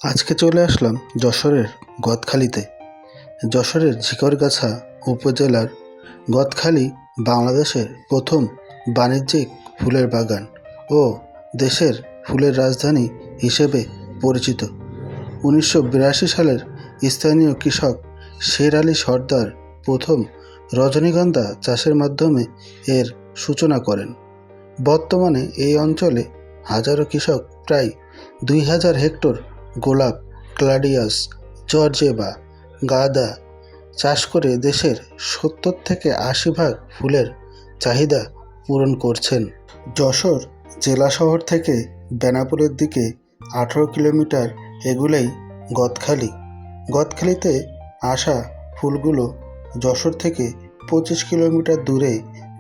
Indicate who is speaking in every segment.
Speaker 1: আজকে চলে আসলাম যশোরের গদখালিতে। যশোরের ঝিকরগাছা উপজেলার গদখালি বাংলাদেশের প্রথম বাণিজ্যিক ফুলের বাগান ও দেশের ফুলের রাজধানী হিসেবে পরিচিত। 1982 সালের স্থানীয় কৃষক শের আলী সর্দার প্রথম রজনীগন্ধা চাষের মাধ্যমে এর সূচনা করেন। বর্তমানে এই অঞ্চলে হাজারো কৃষক প্রায় 2000 হেক্টর গোলাপ, গ্ল্যাডিয়াস, জর্জেবা, গাঁদা চাষ করে দেশের 70 থেকে 80% ফুলের চাহিদা পূরণ করছেন। যশোর জেলা শহর থেকে বেনাপোলের দিকে 18 কিলোমিটার এগুলেই গদখালি। গদখালিতে আসা ফুলগুলো যশোর থেকে 25 কিলোমিটার দূরে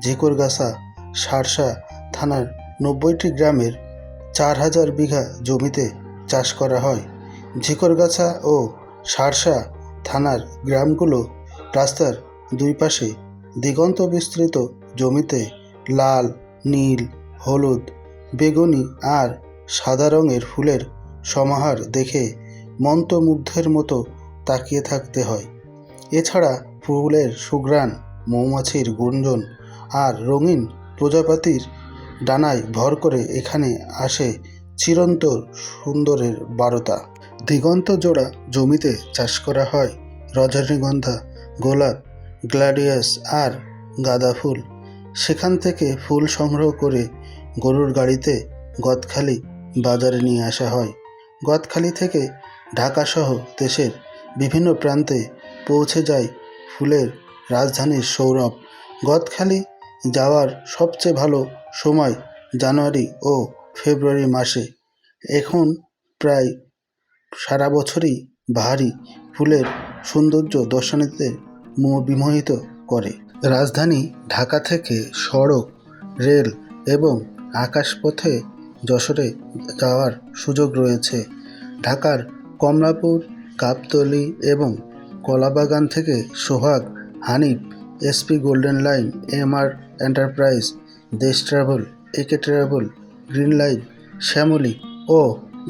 Speaker 1: ঝিকরগাছা শার্শা থানার 90টি গ্রামের 4000 বিঘা জমিতে চাষ করা হয়। ঝিকরগাছা ও শার্শা থানার গ্রামগুলো রাস্তার দুই পাশে দিগন্ত বিস্তৃত জমিতে লাল, নীল, হলুদ, বেগুনি আর সাদা রঙের ফুলের সমাহার দেখে মন্ত্রমুগ্ধের মতো তাকিয়ে থাকতে হয়। এছাড়া ফুলের সুঘ্রাণ, মৌমাছির গুঞ্জন আর রঙিন প্রজাপতির ডানায় ভর করে এখানে আসে চিরন্তর সুন্দরের বারতা। দিগন্ত জোড়া জমিতে চাষ করা হয় রজনীগন্ধা, গোলাপ, গ্ল্যাডিয়াস আর গাঁদা ফুল। সেখান থেকে ফুল সংগ্রহ করে গরুর গাড়িতে গদখালি বাজারে নিয়ে আসা হয়। গদখালি থেকে ঢাকাসহ দেশের বিভিন্ন প্রান্তে পৌঁছে যায় ফুলের রাজধানীর সৌরভ। গদখালি যাওয়ার সবচেয়ে ভালো সময় জানুয়ারি ও ফেব্রুয়ারি মাসে। এখন প্রায় সারা বছরই বাহারি ফুলের সৌন্দর্য দর্শনার্থীদের বিমোহিত করে। রাজধানী ঢাকা থেকে সড়ক, রেল এবং আকাশপথে যশোরে যাওয়ার সুযোগ রয়েছে। ঢাকার কমলাপুর, গাবতলী এবং কলাবাগান থেকে Sohag, Hanif, SP golden line, MR enterprise, Desh travel, AK travel, green line, Shyamoli ও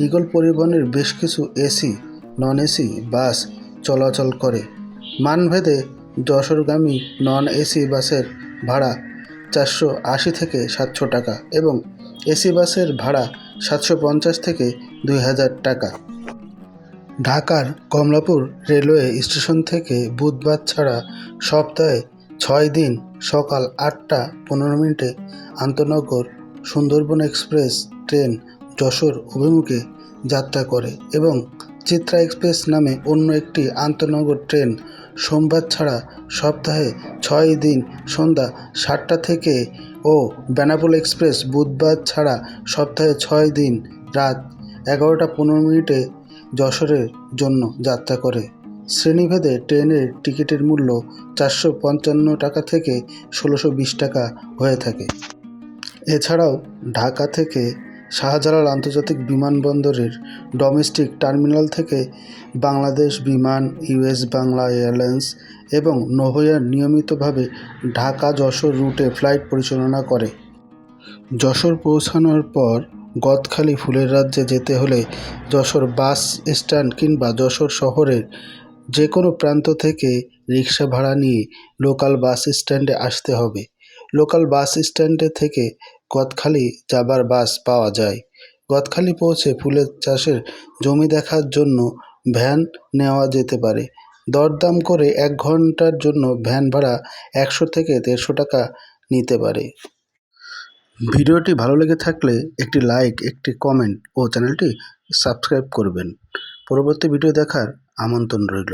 Speaker 1: ঈগল পরিবহনের বেশ কিছু এসি, নন এসি বাস চলাচল করে। মানভেদে যশোরগামী নন এসি বাসের ভাড়া 480 থেকে 700 টাকা এবং এসি বাসের ভাড়া 750 থেকে 2000 টাকা। ঢাকার কমলাপুর রেলওয়ে স্টেশন থেকে বুধবার ছাড়া সপ্তাহে 6 দিন সকাল 8টা 15 মিনিটে আন্তনগর সুন্দরবন এক্সপ্রেস ট্রেন যশোর অভিমুখে যাত্রা করে এবং চিত্রা এক্সপ্রেস নামে অন্য একটি আন্তনগর ট্রেন সোমবার ছাড়া সপ্তাহে 6 দিন সন্ধ্যা 7টা থেকে ও বেনাপোল এক্সপ্রেস বুধবার ছাড়া সপ্তাহে 6 দিন রাত 11টা 15 মিনিটে যশোরের জন্য যাত্রা করে। শ্রেণীভেদে ট্রেনের টিকিটের মূল্য 455 টাকা থেকে 1620 টাকা হয়ে থাকে। এছাড়াও ঢাকা থেকে শাহজালাল আন্তর্জাতিক বিমানবন্দরের ডোমেস্টিক টার্মিনাল থেকে বাংলাদেশ বিমান, ইউএস বাংলা এয়ারলাইন্স এবং নোভোএয়ার নিয়মিতভাবে ঢাকা-যশোর রুটে ফ্লাইট পরিচালনা করে। যশোর পৌঁছানোর পর গদখালি ফুলের রাজ্যে যেতে হলে যশোর বাস স্ট্যান্ড কিংবা যশোর শহরের যে কোনো প্রান্ত থেকে রিক্সা ভাড়া নিয়ে লোকাল বাস স্ট্যান্ডে আসতে হবে। লোকাল বাস স্ট্যান্ডে থেকে গদখালি যাবার বাস পাওয়া যায়। গদখালি পৌঁছে ফুলের চাষের জমি দেখার জন্য ভ্যান নেওয়া যেতে পারে। দরদাম করে 1 ঘন্টার জন্য ভ্যান ভাড়া 100 থেকে 150 টাকা নিতে পারে। ভিডিওটি ভালো লেগে থাকলে একটি লাইক, একটি কমেন্ট ও চ্যানেলটি সাবস্ক্রাইব করবেন। পরবর্তী ভিডিও দেখার আমন্ত্রণ রইল।